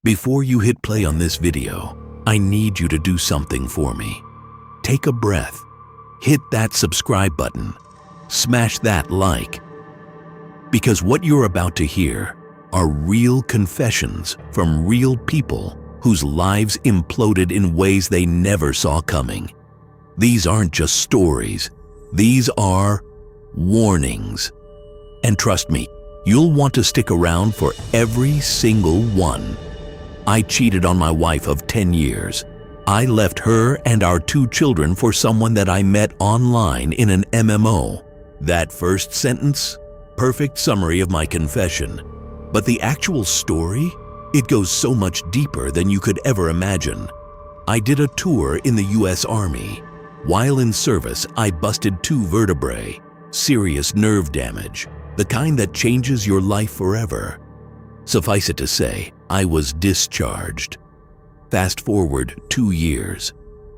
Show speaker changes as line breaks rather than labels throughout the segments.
Before you hit play on this video, I need you to do something for me. Take a breath, hit that subscribe button, smash that like. Because what you're about to hear are real confessions from real people whose lives imploded in ways they never saw coming. These aren't just stories, these are warnings. And trust me, you'll want to stick around for every single one. I cheated on my wife of 10 years. I left her and our 2 children for someone that I met online in an MMO. That first sentence, perfect summary of my confession. But the actual story, it goes so much deeper than you could ever imagine. I did a tour in the US Army. While in service, I busted 2 vertebrae, serious nerve damage, the kind that changes your life forever. Suffice it to say, I was discharged. Fast forward 2 years.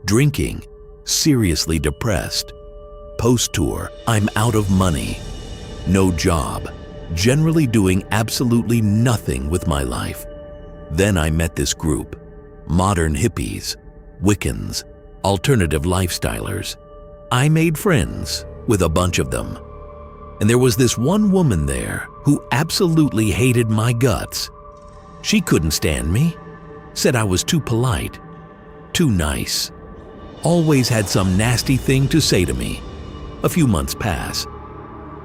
Drinking, seriously depressed. Post-tour, I'm out of money. No job, generally doing absolutely nothing with my life. Then I met this group, modern hippies, Wiccans, alternative lifestylers. I made friends with a bunch of them. And there was this one woman there who absolutely hated my guts. She couldn't stand me, said I was too polite, too nice. Always had some nasty thing to say to me. A few months pass.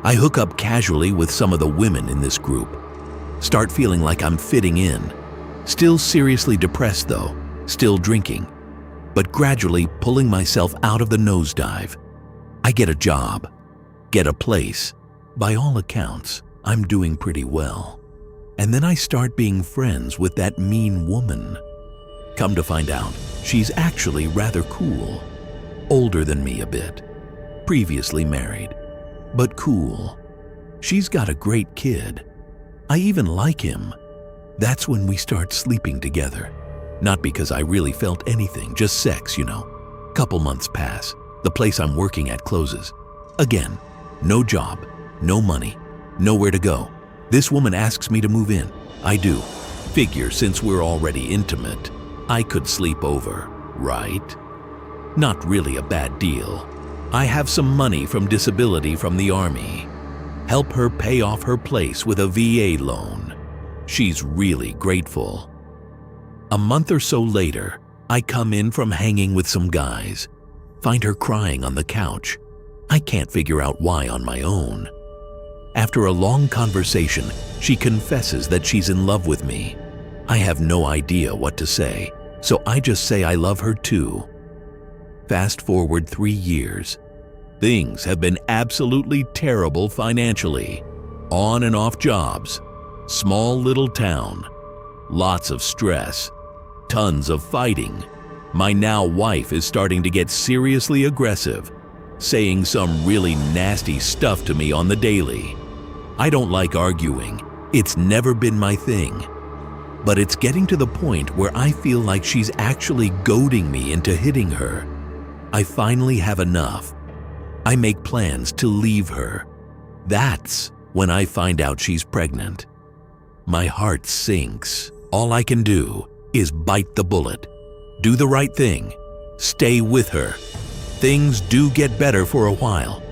I hook up casually with some of the women in this group. Start feeling like I'm fitting in. Still seriously depressed though, still drinking, but gradually pulling myself out of the nosedive. I get a job, get a place. By all accounts, I'm doing pretty well. And then I start being friends with that mean woman. Come to find out, she's actually rather cool. Older than me a bit. Previously married, but cool. She's got a great kid. I even like him. That's when we start sleeping together. Not because I really felt anything, just sex, you know. Couple months pass. The place I'm working at closes. Again, no job, no money, nowhere to go. This woman asks me to move in. I do. Figure since we're already intimate, I could sleep over, right? Not really a bad deal. I have some money from disability from the Army. Help her pay off her place with a VA loan. She's really grateful. A month or so later, I come in from hanging with some guys. Find her crying on the couch. I can't figure out why on my own. After a long conversation, she confesses that she's in love with me. I have no idea what to say, so I just say I love her too. Fast forward 3 years. Things have been absolutely terrible financially. On and off jobs. Small little town. Lots of stress. Tons of fighting. My now wife is starting to get seriously aggressive, saying some really nasty stuff to me on the daily. I don't like arguing. It's never been my thing. But it's getting to the point where I feel like she's actually goading me into hitting her. I finally have enough. I make plans to leave her. That's when I find out she's pregnant. My heart sinks. All I can do is bite the bullet. Do the right thing. Stay with her. Things do get better for a while.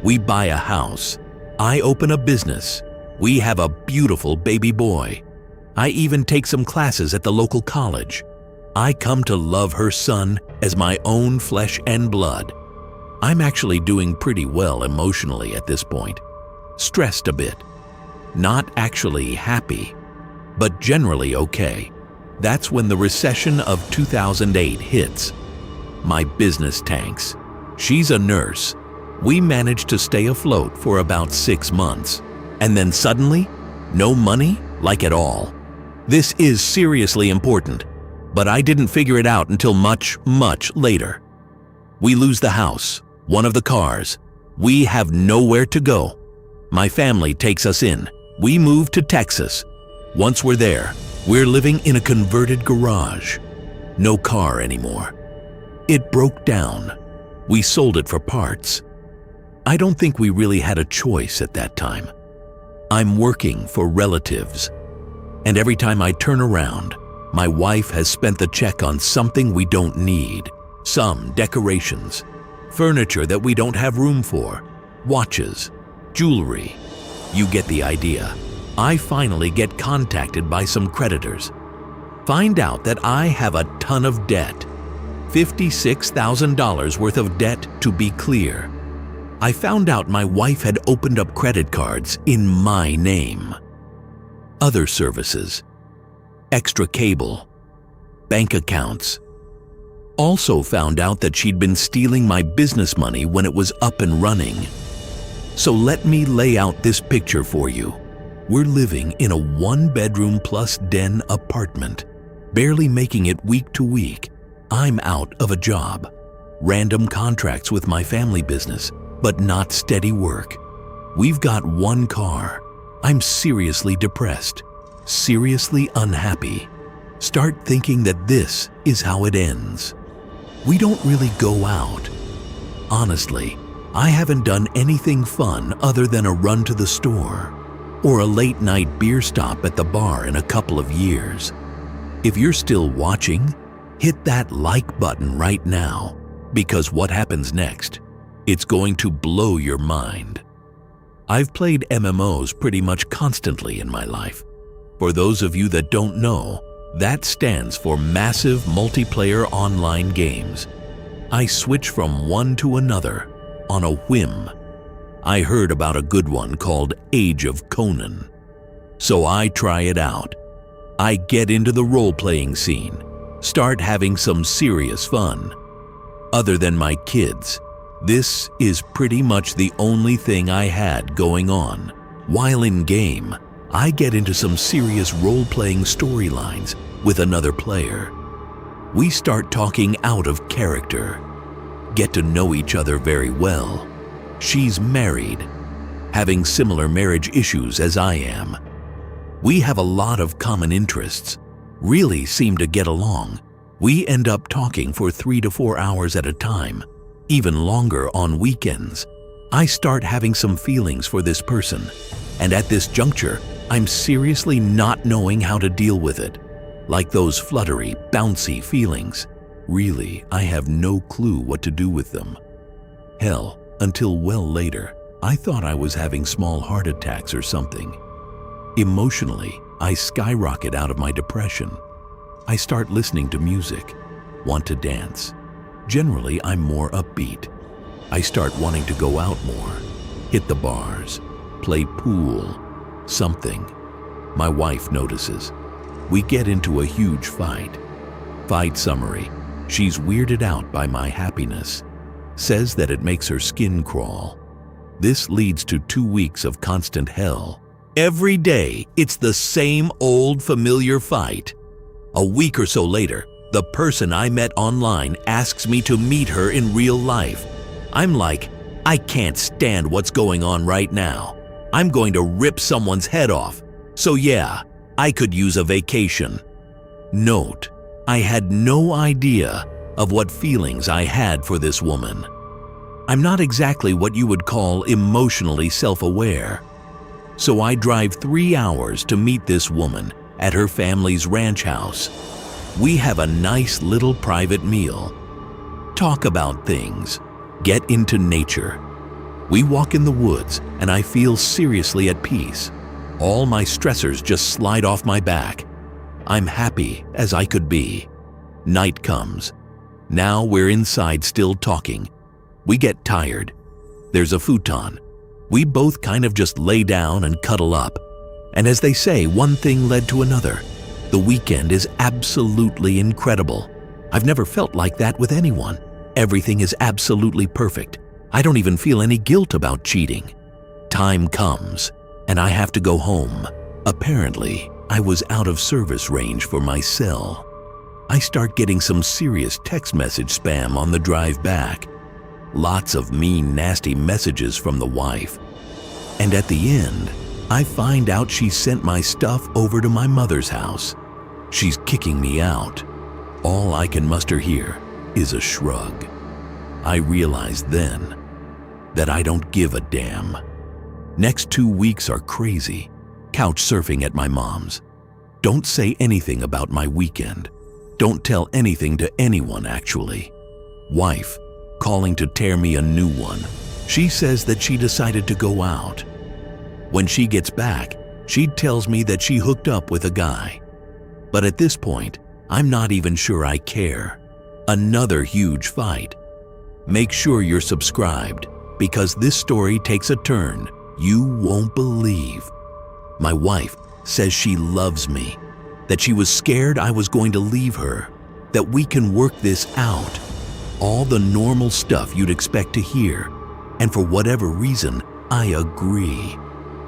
We buy a house. I open a business. We have a beautiful baby boy. I even take some classes at the local college. I come to love her son as my own flesh and blood. I'm actually doing pretty well emotionally at this point. Stressed a bit. Not actually happy, but generally okay. That's when the recession of 2008 hits. My business tanks. She's a nurse. We managed to stay afloat for about 6 months. And then suddenly, no money, like at all. This is seriously important, but I didn't figure it out until much, much later. We lose the house, one of the cars. We have nowhere to go. My family takes us in. We move to Texas. Once we're there, we're living in a converted garage. No car anymore. It broke down. We sold it for parts. I don't think we really had a choice at that time. I'm working for relatives, and every time I turn around, My wife has spent the check on something we don't need. Some decorations, furniture that we don't have room for, watches, jewelry. You get the idea. I finally get contacted by some creditors. Find out that I have a ton of debt. $56,000 worth of debt, to be clear. I found out my wife had opened up credit cards in my name. Other services, extra cable, bank accounts. Also found out that she'd been stealing my business money when it was up and running. So let me lay out this picture for you. We're living in a 1-bedroom plus den apartment, barely making it week to week. I'm out of a job, random contracts with my family business, but not steady work. We've got one car. I'm seriously depressed, seriously unhappy. Start thinking that this is how it ends. We don't really go out. Honestly, I haven't done anything fun other than a run to the store or a late-night beer stop at the bar in a couple of years. If you're still watching, hit that like button right now, because what happens next, it's going to blow your mind. I've played MMOs pretty much constantly in my life. For those of you that don't know, that stands for Massive Multiplayer Online Games. I switch from one to another on a whim. I heard about a good one called Age of Conan. So I try it out. I get into the role-playing scene, start having some serious fun. Other than my kids, this is pretty much the only thing I had going on. While in game, I get into some serious role-playing storylines with another player. We start talking out of character, get to know each other very well. She's married, having similar marriage issues as I am. We have a lot of common interests, really seem to get along. We end up talking for 3 to 4 hours at a time, even longer on weekends. I start having some feelings for this person, and at this juncture, I'm seriously not knowing how to deal with it. Like those fluttery, bouncy feelings. Really, I have no clue what to do with them. Hell, until well later, I thought I was having small heart attacks or something. Emotionally, I skyrocket out of my depression. I start listening to music, want to dance. Generally, I'm more upbeat. I start wanting to go out more, hit the bars, play pool, something. My wife notices. We get into a huge fight. Fight summary: she's weirded out by my happiness. Says that it makes her skin crawl. This leads to 2 weeks of constant hell. Every day, it's the same old familiar fight. A week or so later, the person I met online asks me to meet her in real life. I'm like, I can't stand what's going on right now. I'm going to rip someone's head off. So yeah, I could use a vacation. Note, I had no idea of what feelings I had for this woman. I'm not exactly what you would call emotionally self-aware. So I drive 3 hours to meet this woman at her family's ranch house. We have a nice little private meal. Talk about things. Get into nature. We walk in the woods and I feel seriously at peace. All my stressors just slide off my back. I'm happy as I could be. Night comes. Now we're inside still talking. We get tired. There's a futon. We both kind of just lay down and cuddle up. And as they say, one thing led to another. The weekend is absolutely incredible. I've never felt like that with anyone. Everything is absolutely perfect. I don't even feel any guilt about cheating. Time comes, and I have to go home. Apparently, I was out of service range for my cell. I start getting some serious text message spam on the drive back. Lots of mean, nasty messages from the wife. And at the end, I find out she sent my stuff over to my mother's house. She's kicking me out. All I can muster here is a shrug. I realize then that I don't give a damn. Next 2 weeks are crazy. Couch surfing at my mom's. Don't say anything about my weekend. Don't tell anything to anyone, actually. Wife, calling to tear me a new one. She says that she decided to go out. When she gets back, she tells me that she hooked up with a guy. But at this point, I'm not even sure I care. Another huge fight. Make sure you're subscribed, because this story takes a turn you won't believe. My wife says she loves me, that she was scared I was going to leave her, that we can work this out. All the normal stuff you'd expect to hear, and for whatever reason, I agree.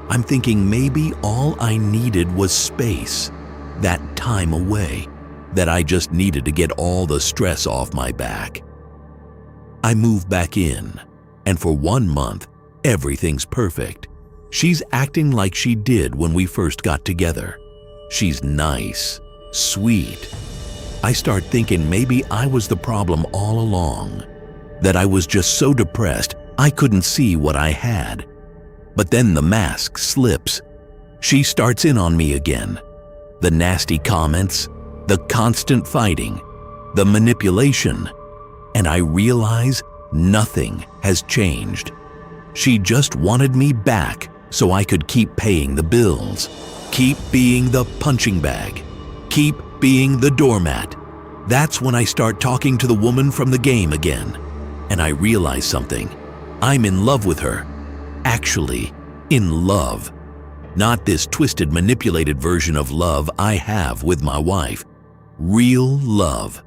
I'm thinking maybe all I needed was space, that time away, that I just needed to get all the stress off my back. I move back in, and for 1 month, everything's perfect. She's acting like she did when we first got together. She's nice, sweet. I start thinking maybe I was the problem all along, that I was just so depressed I couldn't see what I had. But then the mask slips. She starts in on me again. The nasty comments, the constant fighting, the manipulation, and I realize nothing has changed. She just wanted me back so I could keep paying the bills, keep being the punching bag, keep being the doormat. That's when I start talking to the woman from the game again, and I realize something. I'm in love with her. Actually, in love. Not this twisted, manipulated version of love I have with my wife. Real love.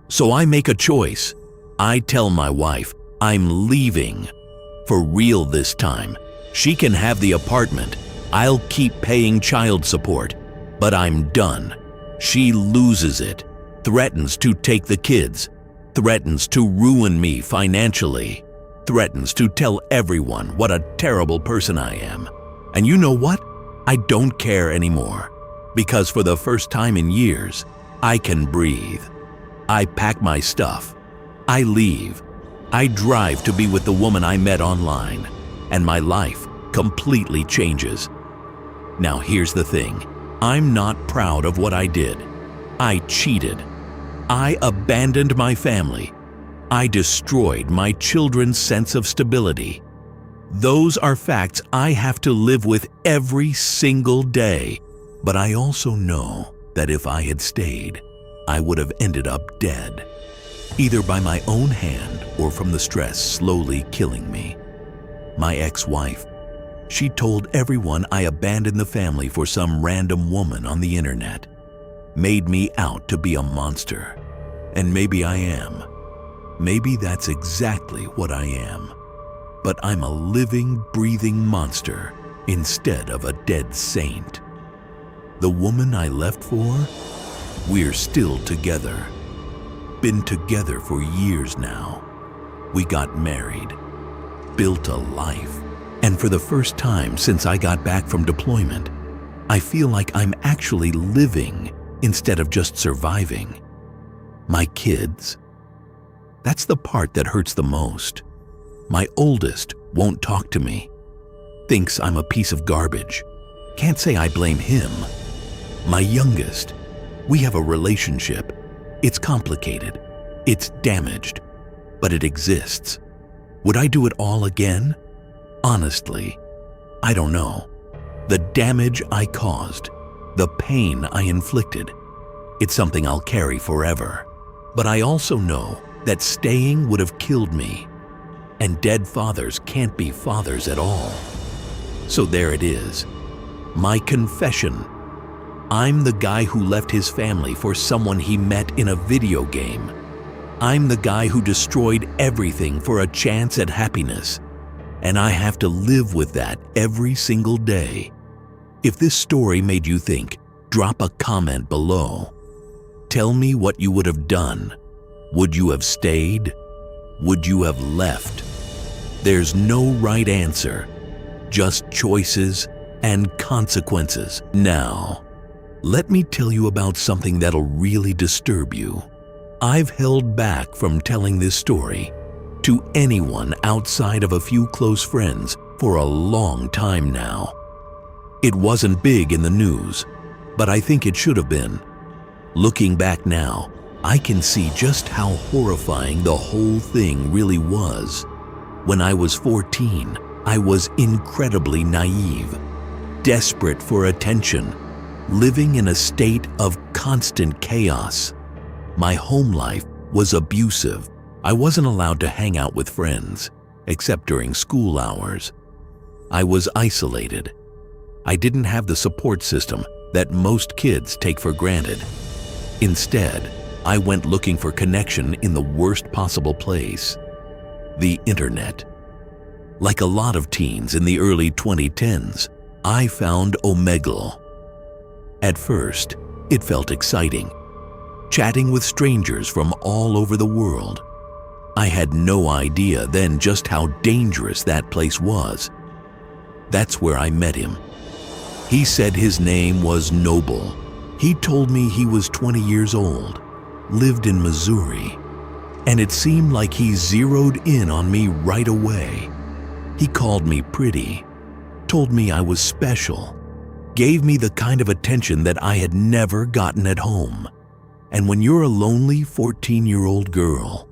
So I make a choice. I tell my wife I'm leaving. For real this time. She can have the apartment. I'll keep paying child support. But I'm done. She loses it. Threatens to take the kids. Threatens to ruin me financially. Threatens to tell everyone what a terrible person I am. And you know what? I don't care anymore. Because for the first time in years, I can breathe. I pack my stuff. I leave. I drive to be with the woman I met online. And my life completely changes. Now here's the thing. I'm not proud of what I did. I cheated. I abandoned my family. I destroyed my children's sense of stability. Those are facts I have to live with every single day. But I also know that if I had stayed, I would have ended up dead, either by my own hand or from the stress slowly killing me. My ex-wife, she told everyone I abandoned the family for some random woman on the internet, made me out to be a monster. And maybe I am. Maybe that's exactly what I am. But I'm a living, breathing monster instead of a dead saint. The woman I left for? We're still together. Been together for years now. We got married, built a life, and for the first time since I got back from deployment, I feel like I'm actually living instead of just surviving. My kids. That's the part that hurts the most. My oldest won't talk to me. Thinks I'm a piece of garbage. Can't say I blame him. My youngest. We have a relationship. It's complicated. It's damaged. But it exists. Would I do it all again? Honestly, I don't know. The damage I caused, the pain I inflicted, it's something I'll carry forever. But I also know that staying would have killed me, and dead fathers can't be fathers at all. So there it is, my confession. I'm the guy who left his family for someone he met in a video game. I'm the guy who destroyed everything for a chance at happiness, and I have to live with that every single day. If this story made you think, drop a comment below. Tell me what you would have done. Would you have stayed? Would you have left? There's no right answer, just choices and consequences. Now, let me tell you about something that'll really disturb you. I've held back from telling this story to anyone outside of a few close friends for a long time now. It wasn't big in the news. but I think it should have been. Looking back now, I can see just how horrifying the whole thing really was. When I was 14, I was incredibly naive, desperate for attention, living in a state of constant chaos. My home life was abusive. I wasn't allowed to hang out with friends, except during school hours. I was isolated. I didn't have the support system that most kids take for granted. Instead, I went looking for connection in the worst possible place: the internet. Like a lot of teens in the early 2010s, I found Omegle. At first, it felt exciting, chatting with strangers from all over the world. I had no idea then just how dangerous that place was. That's where I met him. He said his name was Noble. He told me he was 20 years old, lived in Missouri, and it seemed like he zeroed in on me right away. He called me pretty, told me I was special, gave me the kind of attention that I had never gotten at home. And when you're a lonely 14-year-old girl,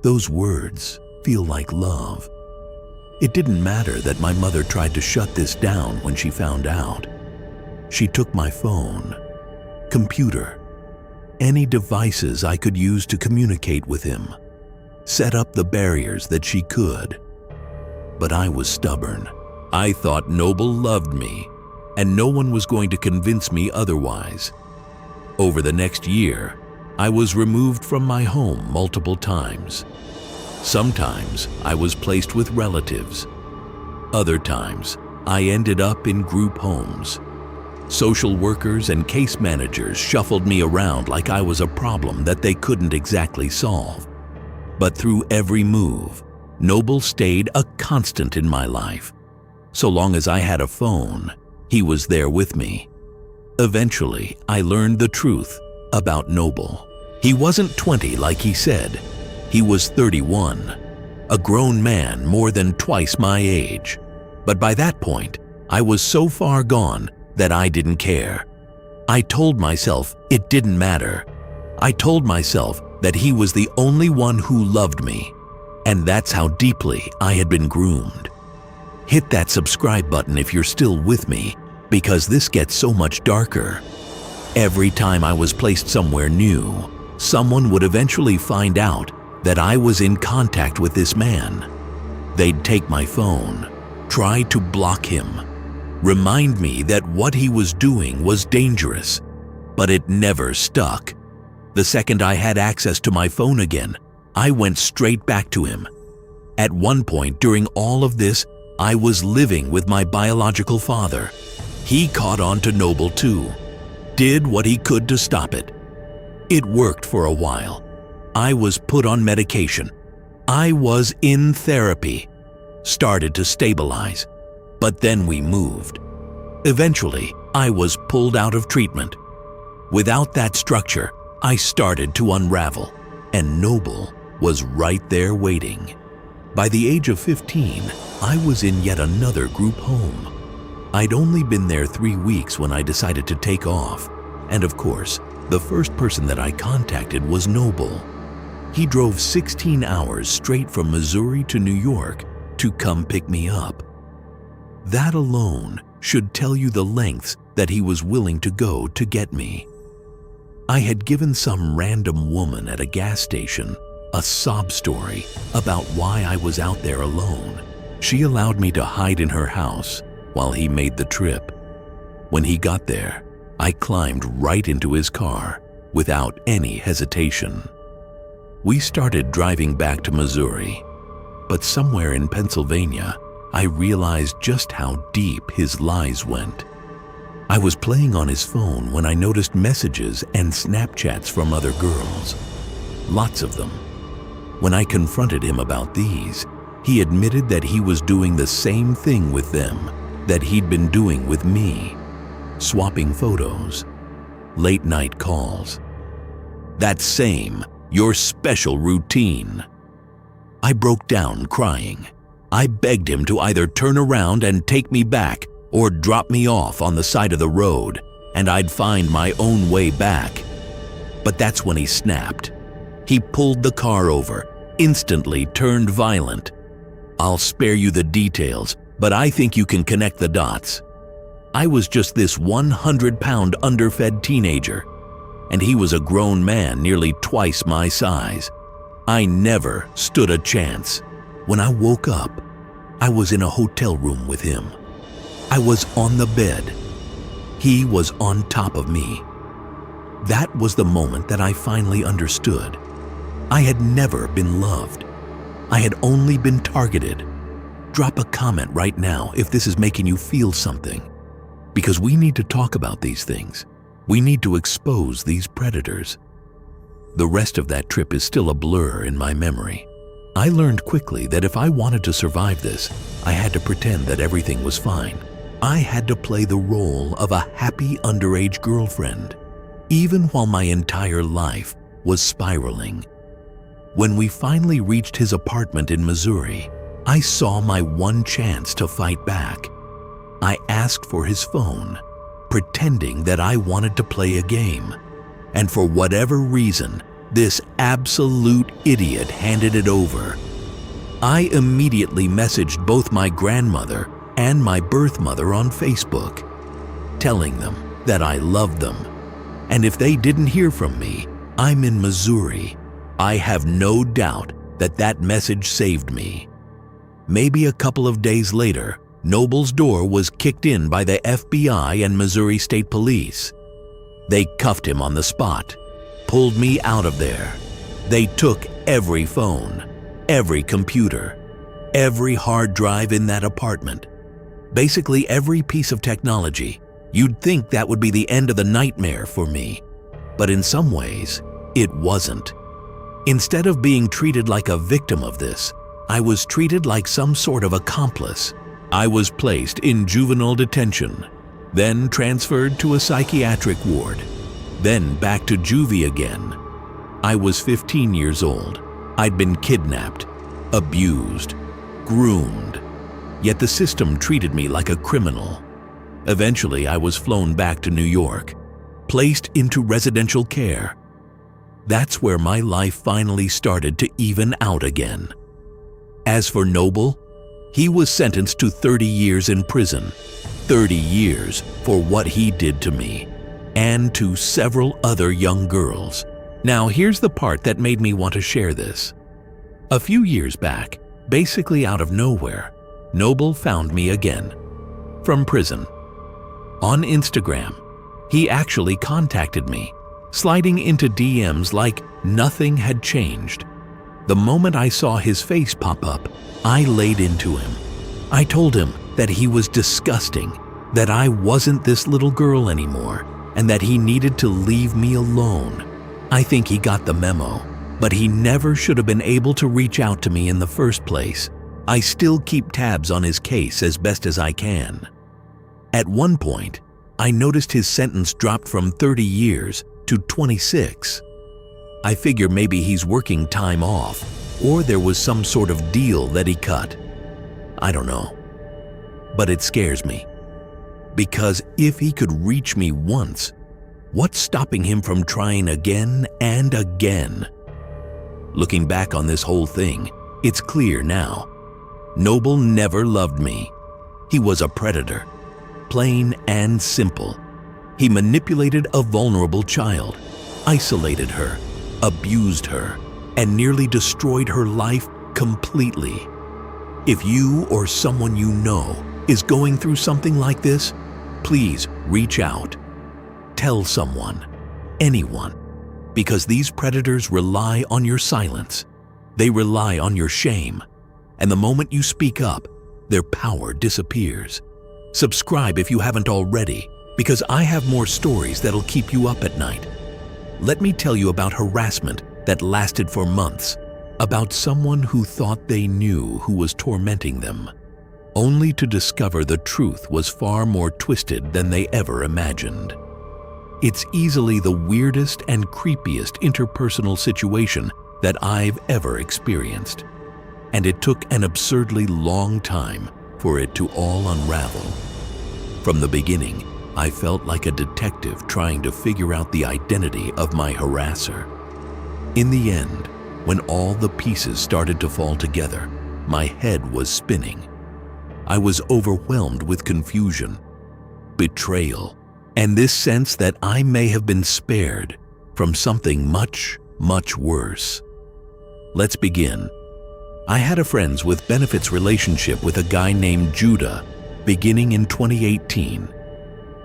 those words feel like love. It didn't matter that my mother tried to shut this down when she found out. She took my phone, computer, any devices I could use to communicate with him, set up the barriers that she could. But I was stubborn. I thought Noble loved me, and no one was going to convince me otherwise. Over the next year, I was removed from my home multiple times. Sometimes I was placed with relatives. Other times, I ended up in group homes. Social workers and case managers shuffled me around like I was a problem that they couldn't exactly solve. But through every move, Noble stayed a constant in my life. So long as I had a phone, he was there with me. Eventually, I learned the truth about Noble. He wasn't 20 like he said. He was 31, a grown man more than twice my age. But by that point, I was so far gone that I didn't care. I told myself it didn't matter. I told myself that he was the only one who loved me. And that's how deeply I had been groomed. Hit that subscribe button if you're still with me, because this gets so much darker. Every time I was placed somewhere new, someone would eventually find out that I was in contact with this man. They'd take my phone, try to block him, remind me that what he was doing was dangerous, but it never stuck. The second I had access to my phone again, I went straight back to him. At one point during all of this, I was living with my biological father. He caught on to Noble too, did what he could to stop it. It worked for a while. I was put on medication. I was in therapy, started to stabilize, but then we moved. Eventually, I was pulled out of treatment. Without that structure, I started to unravel, and Noble was right there waiting. By the age of 15, I was in yet another group home. I'd only been there 3 weeks when I decided to take off, and of course, the first person that I contacted was Noble. He drove 16 hours straight from Missouri to New York to come pick me up. That alone should tell you the lengths that he was willing to go to get me. I had given some random woman at a gas station a sob story about why I was out there alone. She allowed me to hide in her house while he made the trip. When he got there, I climbed right into his car without any hesitation. We started driving back to Missouri, but somewhere in Pennsylvania, I realized just how deep his lies went. I was playing on his phone when I noticed messages and Snapchats from other girls. Lots of them. When I confronted him about these, he admitted that he was doing the same thing with them that he'd been doing with me. Swapping photos, late night calls. That same, your special routine. I broke down crying. I begged him to either turn around and take me back or drop me off on the side of the road and I'd find my own way back. But that's when he snapped. He pulled the car over, instantly turned violent. I'll spare you the details, but I think you can connect the dots. I was just this 100-pound underfed teenager, and he was a grown man nearly twice my size. I never stood a chance. When I woke up, I was in a hotel room with him. I was on the bed. He was on top of me. That was the moment that I finally understood. I had never been loved. I had only been targeted. Drop a comment right now if this is making you feel something, because we need to talk about these things. We need to expose these predators. The rest of that trip is still a blur in my memory. I learned quickly that if I wanted to survive this, I had to pretend that everything was fine. I had to play the role of a happy underage girlfriend, even while my entire life was spiraling. When we finally reached his apartment in Missouri, I saw my one chance to fight back. I asked for his phone, pretending that I wanted to play a game. And for whatever reason, this absolute idiot handed it over. I immediately messaged both my grandmother and my birth mother on Facebook, telling them that I loved them. And if they didn't hear from me, I'm in Missouri. I have no doubt that that message saved me. Maybe a couple of days later, Noble's door was kicked in by the FBI and Missouri State Police. They cuffed him on the spot, pulled me out of there. They took every phone, every computer, every hard drive in that apartment. Basically every piece of technology. You'd think that would be the end of the nightmare for me, but in some ways, it wasn't. Instead of being treated like a victim of this, I was treated like some sort of accomplice. I was placed in juvenile detention, then transferred to a psychiatric ward, then back to juvie again. I was 15 years old. I'd been kidnapped, abused, groomed, yet the system treated me like a criminal. Eventually, I was flown back to New York, placed into residential care. That's where my life finally started to even out again. As for Noble, he was sentenced to 30 years in prison, 30 years for what he did to me, and to several other young girls. Now here's the part that made me want to share this. A few years back, basically out of nowhere, Noble found me again, from prison. On Instagram, he actually contacted me, sliding into DMs like nothing had changed. The moment I saw his face pop up, I laid into him. I told him that he was disgusting, that I wasn't this little girl anymore, and that he needed to leave me alone. I think he got the memo, but he never should have been able to reach out to me in the first place. I still keep tabs on his case as best as I can. At one point, I noticed his sentence dropped from 30 years to 26. I figure maybe he's working time off, or there was some sort of deal that he cut. I don't know. But it scares me. Because if he could reach me once, what's stopping him from trying again and again? Looking back on this whole thing, it's clear now. Noble never loved me. He was a predator, plain and simple. He manipulated a vulnerable child, isolated her, abused her, and nearly destroyed her life completely. If you or someone you know is going through something like this, please reach out. Tell someone, anyone, because these predators rely on your silence. They rely on your shame. And the moment you speak up, their power disappears. Subscribe if you haven't already, because I have more stories that'll keep you up at night. Let me tell you about harassment that lasted for months, about someone who thought they knew who was tormenting them, only to discover the truth was far more twisted than they ever imagined. It's easily the weirdest and creepiest interpersonal situation that I've ever experienced, and it took an absurdly long time for it to all unravel. From the beginning, I felt like a detective trying to figure out the identity of my harasser. In the end, when all the pieces started to fall together, my head was spinning. I was overwhelmed with confusion, betrayal, and this sense that I may have been spared from something much, much worse. Let's begin. I had a friends with benefits relationship with a guy named Judah beginning in 2018.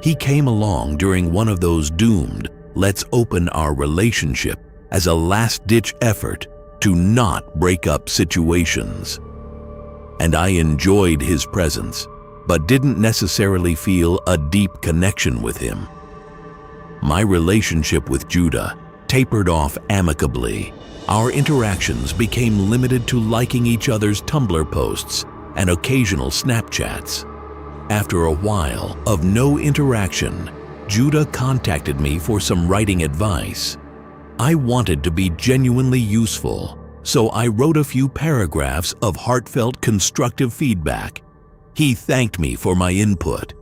He came along during one of those doomed, let's open our relationship as a last-ditch effort to not break up situations. And I enjoyed his presence, but didn't necessarily feel a deep connection with him. My relationship with Judah tapered off amicably. Our interactions became limited to liking each other's Tumblr posts and occasional Snapchats. After a while of no interaction, Judah contacted me for some writing advice. I wanted to be genuinely useful, so I wrote a few paragraphs of heartfelt constructive feedback. He thanked me for my input.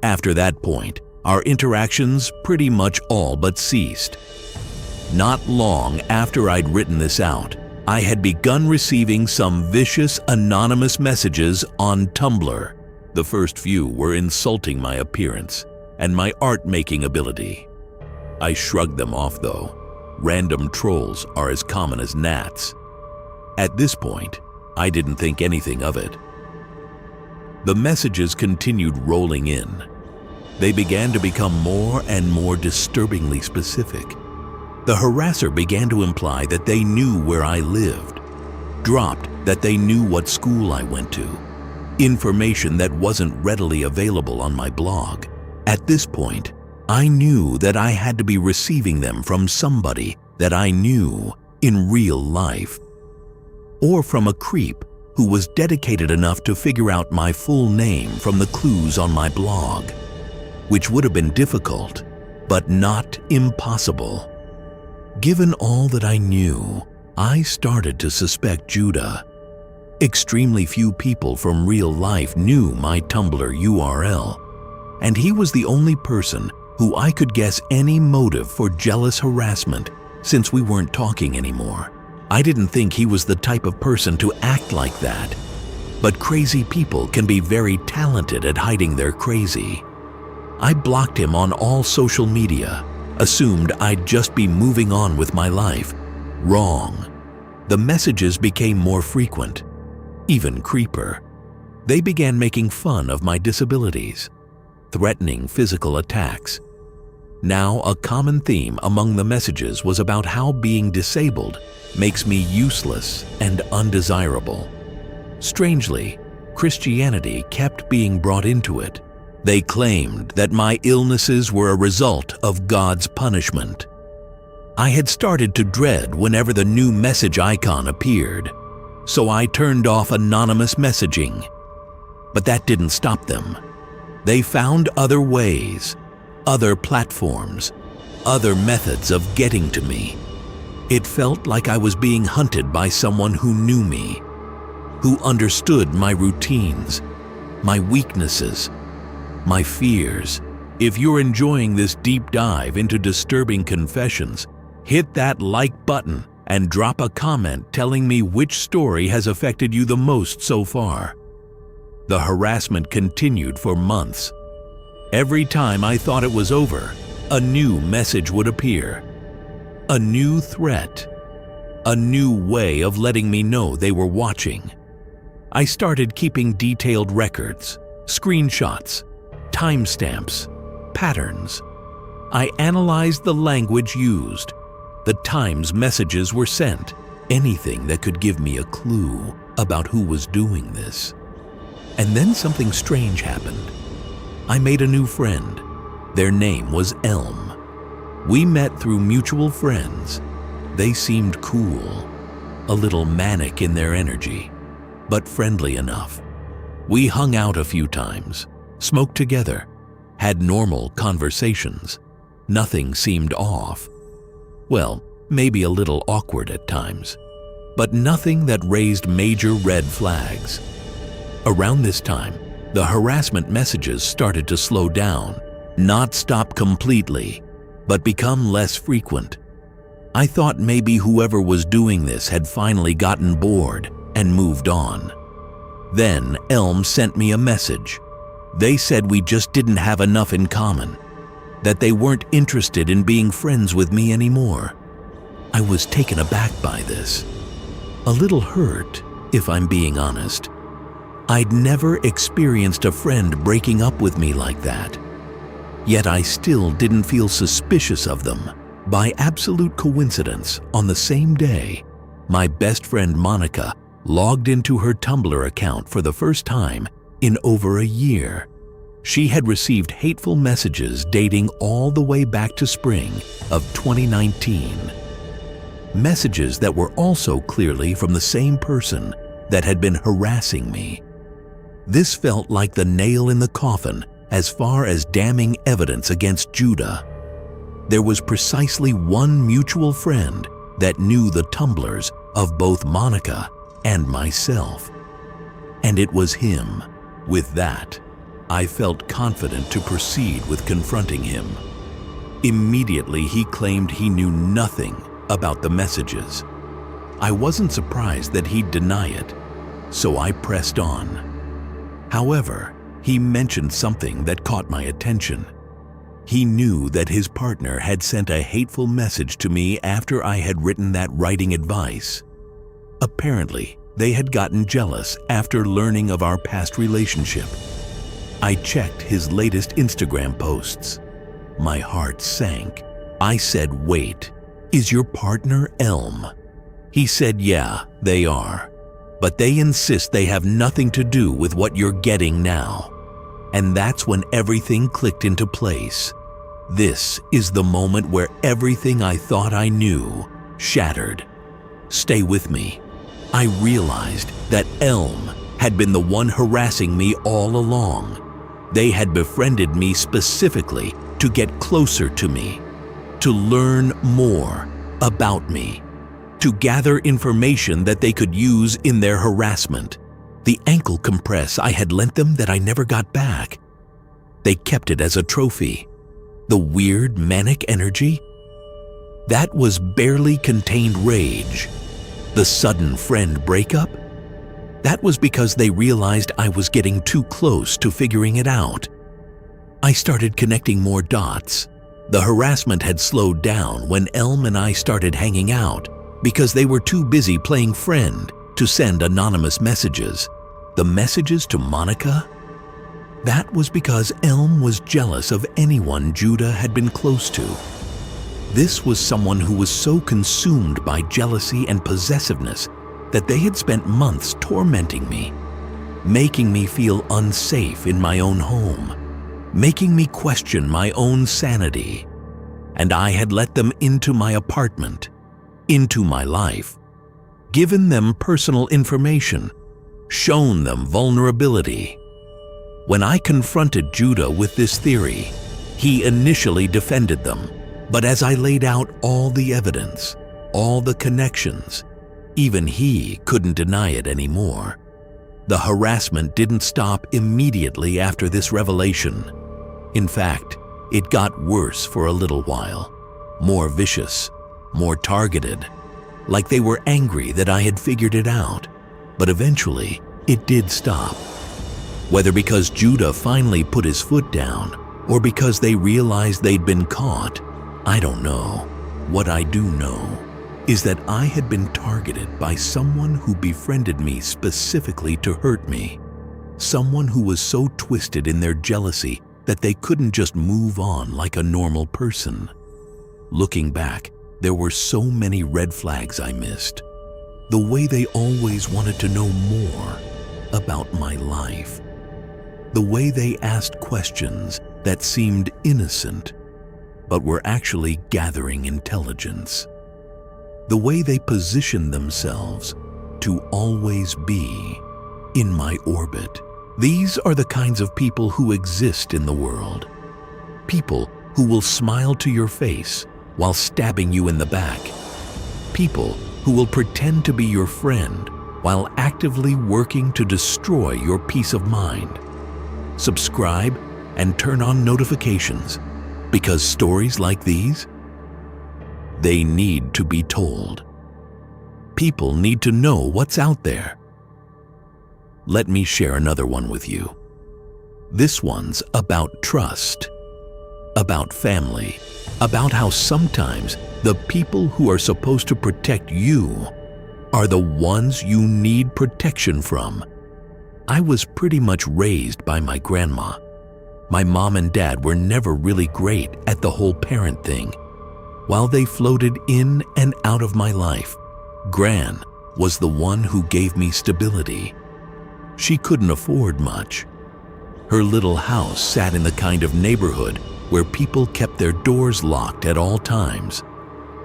After that point, our interactions pretty much all but ceased. Not long after I'd written this out, I had begun receiving some vicious anonymous messages on Tumblr. The first few were insulting my appearance and my art-making ability. I shrugged them off though. Random trolls are as common as gnats. At this point, I didn't think anything of it. The messages continued rolling in. They began to become more and more disturbingly specific. The harasser began to imply that they knew where I lived, dropped that they knew what school I went to, information that wasn't readily available on my blog. At this point, I knew that I had to be receiving them from somebody that I knew in real life, or from a creep who was dedicated enough to figure out my full name from the clues on my blog, which would have been difficult, but not impossible. Given all that I knew, I started to suspect Judah. Extremely few people from real life knew my Tumblr URL, and he was the only person who I could guess any motive for jealous harassment since we weren't talking anymore. I didn't think he was the type of person to act like that, but crazy people can be very talented at hiding their crazy. I blocked him on all social media, assumed I'd just be moving on with my life. Wrong. The messages became more frequent, even creeper. They began making fun of my disabilities, threatening physical attacks. Now, a common theme among the messages was about how being disabled makes me useless and undesirable. Strangely, Christianity kept being brought into it. They claimed that my illnesses were a result of God's punishment. I had started to dread whenever the new message icon appeared, so I turned off anonymous messaging. But that didn't stop them. They found other ways, other platforms, other methods of getting to me. It felt like I was being hunted by someone who knew me, who understood my routines, my weaknesses, my fears. If you're enjoying this deep dive into disturbing confessions, hit that like button and drop a comment telling me which story has affected you the most so far. The harassment continued for months. Every time I thought it was over, a new message would appear. A new threat. A new way of letting me know they were watching. I started keeping detailed records, screenshots, timestamps, patterns. I analyzed the language used, the times messages were sent, anything that could give me a clue about who was doing this. And then something strange happened. I made a new friend. Their name was Elm. We met through mutual friends. They seemed cool, a little manic in their energy, but friendly enough. We hung out a few times, smoked together, had normal conversations. Nothing seemed off. Well, maybe a little awkward at times, but nothing that raised major red flags. Around this time, the harassment messages started to slow down. Not stop completely, but become less frequent. I thought maybe whoever was doing this had finally gotten bored and moved on. Then Elm sent me a message. They said we just didn't have enough in common, that they weren't interested in being friends with me anymore. I was taken aback by this. A little hurt, if I'm being honest. I'd never experienced a friend breaking up with me like that. Yet I still didn't feel suspicious of them. By absolute coincidence, on the same day, my best friend Monica logged into her Tumblr account for the first time in over a year. She had received hateful messages dating all the way back to spring of 2019. Messages that were also clearly from the same person that had been harassing me. This felt like the nail in the coffin as far as damning evidence against Judah. There was precisely one mutual friend that knew the Tumblrs of both Monica and myself. And it was him. With that, I felt confident to proceed with confronting him. Immediately, he claimed he knew nothing about the messages. I wasn't surprised that he'd deny it, so I pressed on. However, he mentioned something that caught my attention. He knew that his partner had sent a hateful message to me after I had written that writing advice. Apparently, they had gotten jealous after learning of our past relationship. I checked his latest Instagram posts. My heart sank. I said, "Wait, is your partner Elm?" He said, "Yeah, they are. But they insist they have nothing to do with what you're getting now." And that's when everything clicked into place. This is the moment where everything I thought I knew shattered. Stay with me. I realized that Elm had been the one harassing me all along. They had befriended me specifically to get closer to me, to learn more about me, to gather information that they could use in their harassment. The ankle compress I had lent them that I never got back. They kept it as a trophy. The weird manic energy? That was barely contained rage. The sudden friend breakup? That was because they realized I was getting too close to figuring it out. I started connecting more dots. The harassment had slowed down when Elm and I started hanging out because they were too busy playing friend to send anonymous messages. The messages to Monica? That was because Elm was jealous of anyone Judah had been close to. This was someone who was so consumed by jealousy and possessiveness that they had spent months tormenting me, making me feel unsafe in my own home, making me question my own sanity. And I had let them into my apartment, into my life, given them personal information, shown them vulnerability. When I confronted Judah with this theory, he initially defended them. But as I laid out all the evidence, all the connections, even he couldn't deny it anymore. The harassment didn't stop immediately after this revelation. In fact, it got worse for a little while, more vicious, more targeted, like they were angry that I had figured it out. But eventually, it did stop. Whether because Judah finally put his foot down, or because they realized they'd been caught, I don't know. What I do know is that I had been targeted by someone who befriended me specifically to hurt me. Someone who was so twisted in their jealousy that they couldn't just move on like a normal person. Looking back, there were so many red flags I missed. The way they always wanted to know more about my life. The way they asked questions that seemed innocent but were actually gathering intelligence. The way they positioned themselves to always be in my orbit. These are the kinds of people who exist in the world. People who will smile to your face while stabbing you in the back. People who will pretend to be your friend while actively working to destroy your peace of mind. Subscribe and turn on notifications, because stories like these, they need to be told. People need to know what's out there. Let me share another one with you. This one's about trust, about family, about how sometimes the people who are supposed to protect you are the ones you need protection from. I was pretty much raised by my grandma. My mom and dad were never really great at the whole parent thing. While they floated in and out of my life, Gran was the one who gave me stability. She couldn't afford much. Her little house sat in the kind of neighborhood where people kept their doors locked at all times.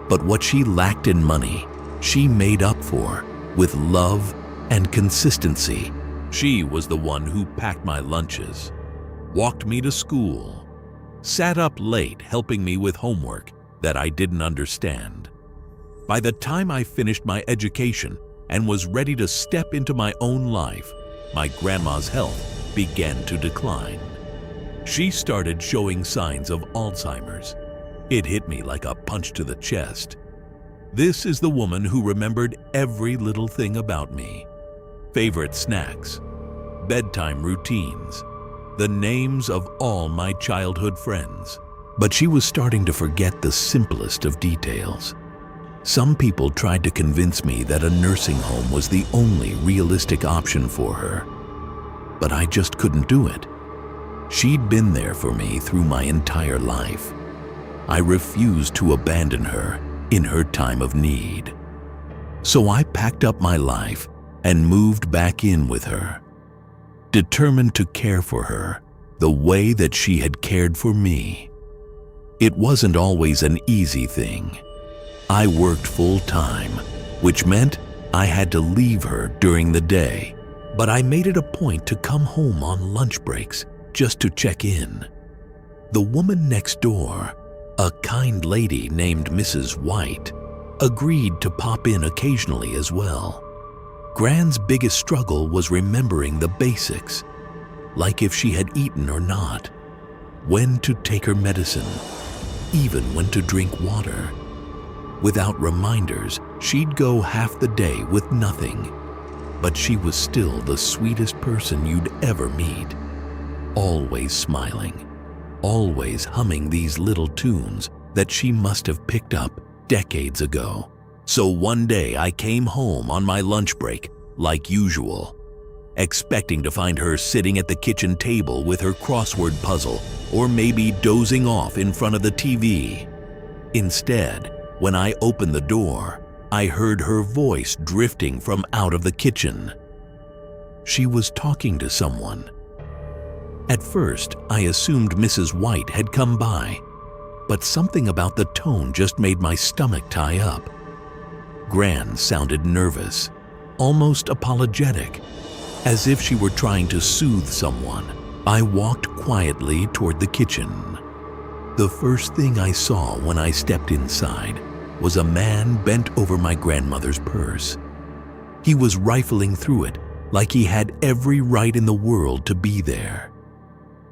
But what she lacked in money, she made up for with love and consistency. She was the one who packed my lunches, walked me to school, sat up late helping me with homework that I didn't understand. By the time I finished my education and was ready to step into my own life, my grandma's health began to decline. She started showing signs of Alzheimer's. It hit me like a punch to the chest. This is the woman who remembered every little thing about me. Favorite snacks, bedtime routines, the names of all my childhood friends. But she was starting to forget the simplest of details. Some people tried to convince me that a nursing home was the only realistic option for her. But I just couldn't do it. She'd been there for me through my entire life. I refused to abandon her in her time of need. So I packed up my life and moved back in with her, determined to care for her the way that she had cared for me. It wasn't always an easy thing. I worked full-time, which meant I had to leave her during the day, but I made it a point to come home on lunch breaks just to check in. The woman next door, a kind lady named Mrs. White, agreed to pop in occasionally as well. Gran's biggest struggle was remembering the basics, like if she had eaten or not, when to take her medicine, even when to drink water. Without reminders, she'd go half the day with nothing. But she was still the sweetest person you'd ever meet. Always smiling, always humming these little tunes that she must have picked up decades ago. So one day I came home on my lunch break, like usual, expecting to find her sitting at the kitchen table with her crossword puzzle, or maybe dozing off in front of the TV. Instead, when I opened the door, I heard her voice drifting from out of the kitchen. She was talking to someone. At first, I assumed Mrs. White had come by, but something about the tone just made my stomach tie up. Gran sounded nervous, almost apologetic, as if she were trying to soothe someone. I walked quietly toward the kitchen. The first thing I saw when I stepped inside was a man bent over my grandmother's purse. He was rifling through it like he had every right in the world to be there.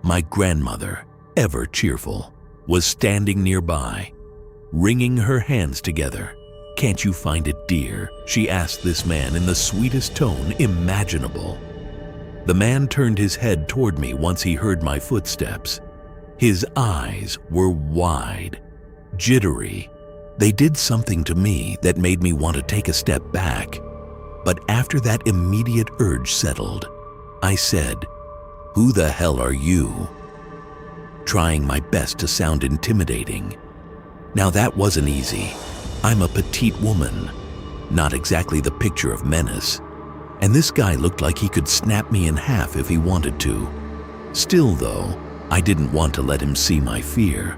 My grandmother, ever cheerful, was standing nearby, wringing her hands together. "Can't you find it, dear?" she asked this man in the sweetest tone imaginable. The man turned his head toward me once he heard my footsteps. His eyes were wide, jittery. They did something to me that made me want to take a step back. But after that immediate urge settled, I said, "Who the hell are you?" Trying my best to sound intimidating. Now that wasn't easy. I'm a petite woman, not exactly the picture of menace. And this guy looked like he could snap me in half if he wanted to. Still though, I didn't want to let him see my fear.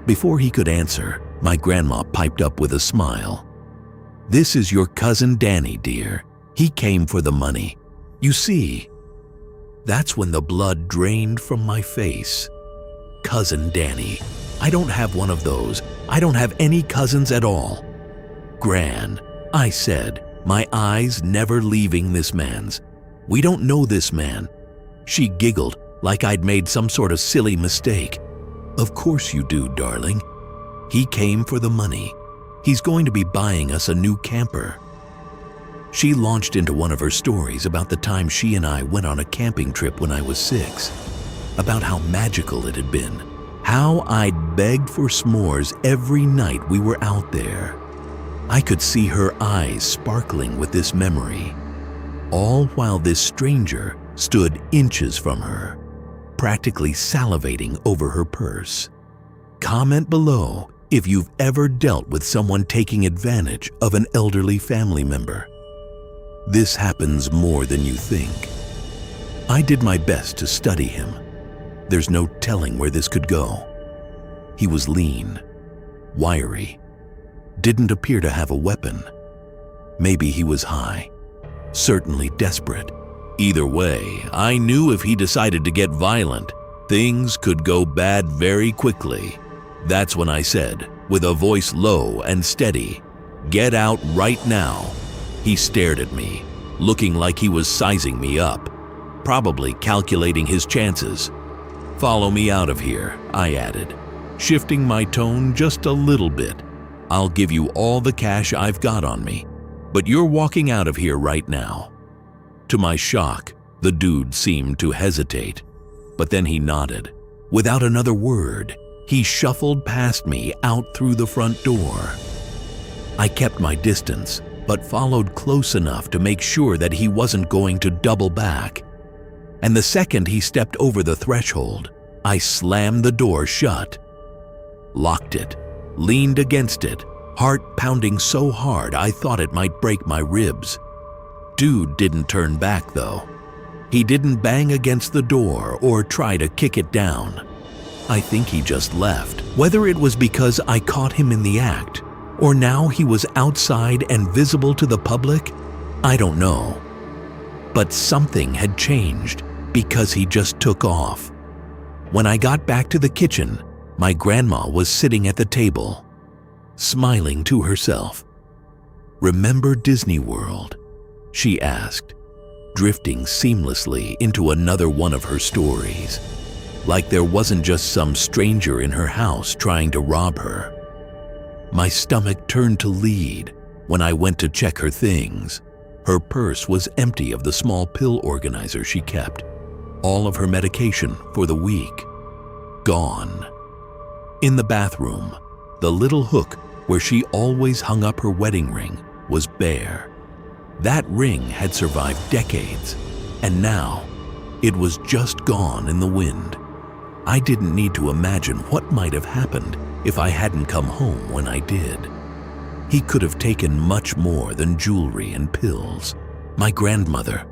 Before he could answer, my grandma piped up with a smile. "This is your cousin Danny, dear. He came for the money. You see." That's when the blood drained from my face. Cousin Danny. I don't have one of those. I don't have any cousins at all. "Gran," I said, my eyes never leaving this man's. "We don't know this man." She giggled, like I'd made some sort of silly mistake. "Of course you do, darling. He came for the money. He's going to be buying us a new camper." She launched into one of her stories about the time she and I went on a camping trip when I was 6, about how magical it had been, how I'd begged for s'mores every night we were out there. I could see her eyes sparkling with this memory, all while this stranger stood inches from her, practically salivating over her purse. Comment below if you've ever dealt with someone taking advantage of an elderly family member. This happens more than you think. I did my best to study him. There's no telling where this could go. He was lean, wiry, didn't appear to have a weapon. Maybe he was high, certainly desperate. Either way, I knew if he decided to get violent, things could go bad very quickly. That's when I said, with a voice low and steady, "Get out right now." He stared at me, looking like he was sizing me up, probably calculating his chances. "Follow me out of here," I added, shifting my tone just a little bit. "I'll give you all the cash I've got on me, but you're walking out of here right now." To my shock, the dude seemed to hesitate, but then he nodded. Without another word, he shuffled past me out through the front door. I kept my distance, but followed close enough to make sure that he wasn't going to double back. And the second he stepped over the threshold, I slammed the door shut, locked it, leaned against it, heart pounding so hard I thought it might break my ribs. Dude didn't turn back though. He didn't bang against the door or try to kick it down. I think he just left. Whether it was because I caught him in the act, or now he was outside and visible to the public, I don't know. But something had changed because he just took off. When I got back to the kitchen, my grandma was sitting at the table, smiling to herself. "Remember Disney World?" she asked, drifting seamlessly into another one of her stories, like there wasn't just some stranger in her house trying to rob her. My stomach turned to lead when I went to check her things. Her purse was empty of the small pill organizer she kept. All of her medication for the week, gone. In the bathroom, the little hook where she always hung up her wedding ring was bare. That ring had survived decades, and now it was just gone in the wind. I didn't need to imagine what might have happened if I hadn't come home when I did. He could have taken much more than jewelry and pills. My grandmother,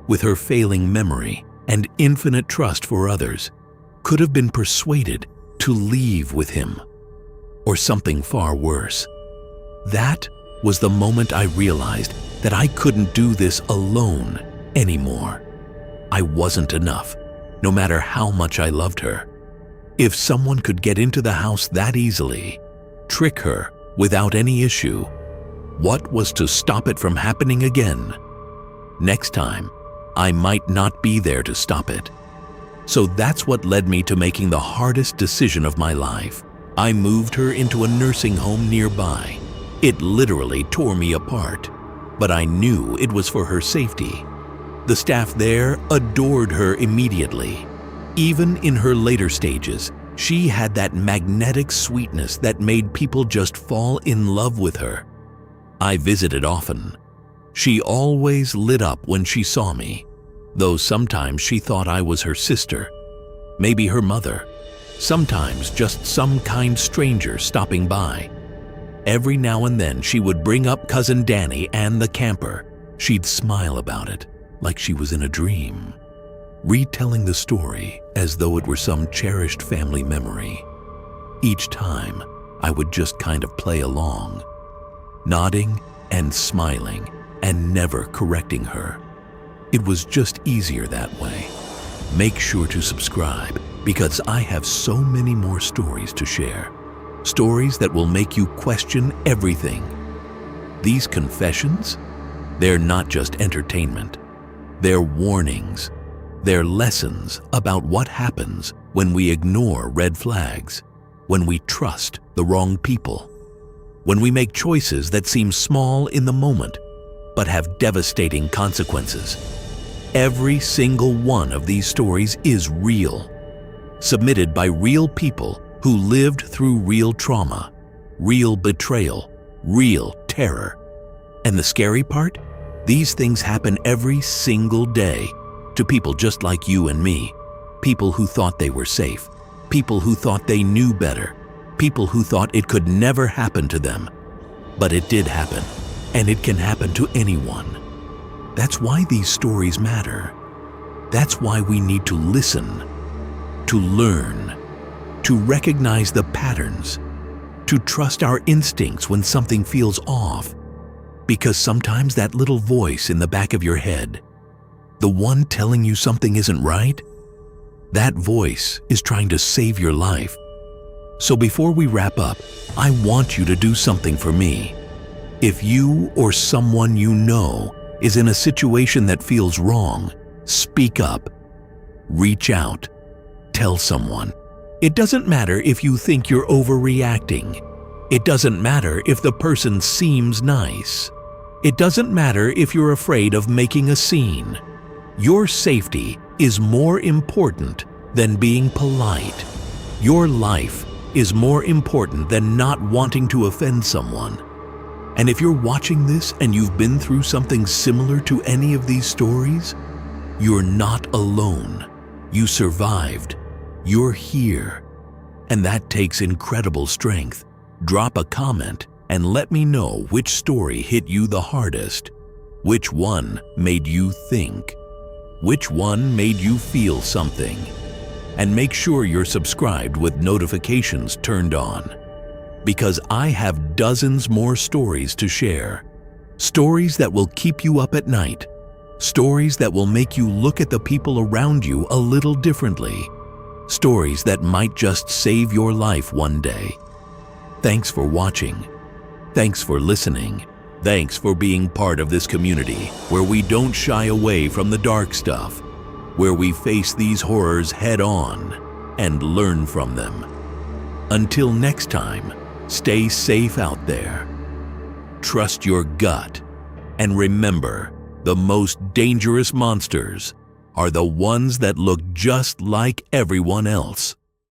with her failing memory and infinite trust for others, could have been persuaded to leave with him, or something far worse. That was the moment I realized that I couldn't do this alone anymore. I wasn't enough, no matter how much I loved her. If someone could get into the house that easily, trick her without any issue, what was to stop it from happening again? Next time, I might not be there to stop it. So that's what led me to making the hardest decision of my life. I moved her into a nursing home nearby. It literally tore me apart, but I knew it was for her safety. The staff there adored her immediately. Even in her later stages, she had that magnetic sweetness that made people just fall in love with her. I visited often. She always lit up when she saw me, though sometimes she thought I was her sister, maybe her mother, sometimes just some kind stranger stopping by. Every now and then she would bring up Cousin Danny and the camper. She'd smile about it, like she was in a dream, retelling the story as though it were some cherished family memory. Each time, I would just kind of play along, nodding and smiling and never correcting her. It was just easier that way. Make sure to subscribe because I have so many more stories to share. Stories that will make you question everything. These confessions, they're not just entertainment. They're warnings. They're lessons about what happens when we ignore red flags, when we trust the wrong people, when we make choices that seem small in the moment but have devastating consequences. Every single one of these stories is real, submitted by real people who lived through real trauma, real betrayal, real terror. And the scary part? These things happen every single day to people just like you and me, people who thought they were safe, people who thought they knew better, people who thought it could never happen to them. But it did happen, and it can happen to anyone. That's why these stories matter. That's why we need to listen, to learn, to recognize the patterns, to trust our instincts when something feels off. Because sometimes that little voice in the back of your head, the one telling you something isn't right, that voice is trying to save your life. So before we wrap up, I want you to do something for me. If you or someone you know is in a situation that feels wrong, speak up. Reach out. Tell someone. It doesn't matter if you think you're overreacting. It doesn't matter if the person seems nice. It doesn't matter if you're afraid of making a scene. Your safety is more important than being polite. Your life is more important than not wanting to offend someone. And if you're watching this and you've been through something similar to any of these stories, you're not alone. You survived. You're here. And that takes incredible strength. Drop a comment and let me know which story hit you the hardest. Which one made you think? Which one made you feel something? And make sure you're subscribed with notifications turned on. Because I have dozens more stories to share. Stories that will keep you up at night. Stories that will make you look at the people around you a little differently. Stories that might just save your life one day. Thanks for watching. Thanks for listening. Thanks for being part of this community where we don't shy away from the dark stuff, where we face these horrors head on and learn from them. Until next time, stay safe out there. Trust your gut, and remember, the most dangerous monsters are the ones that look just like everyone else.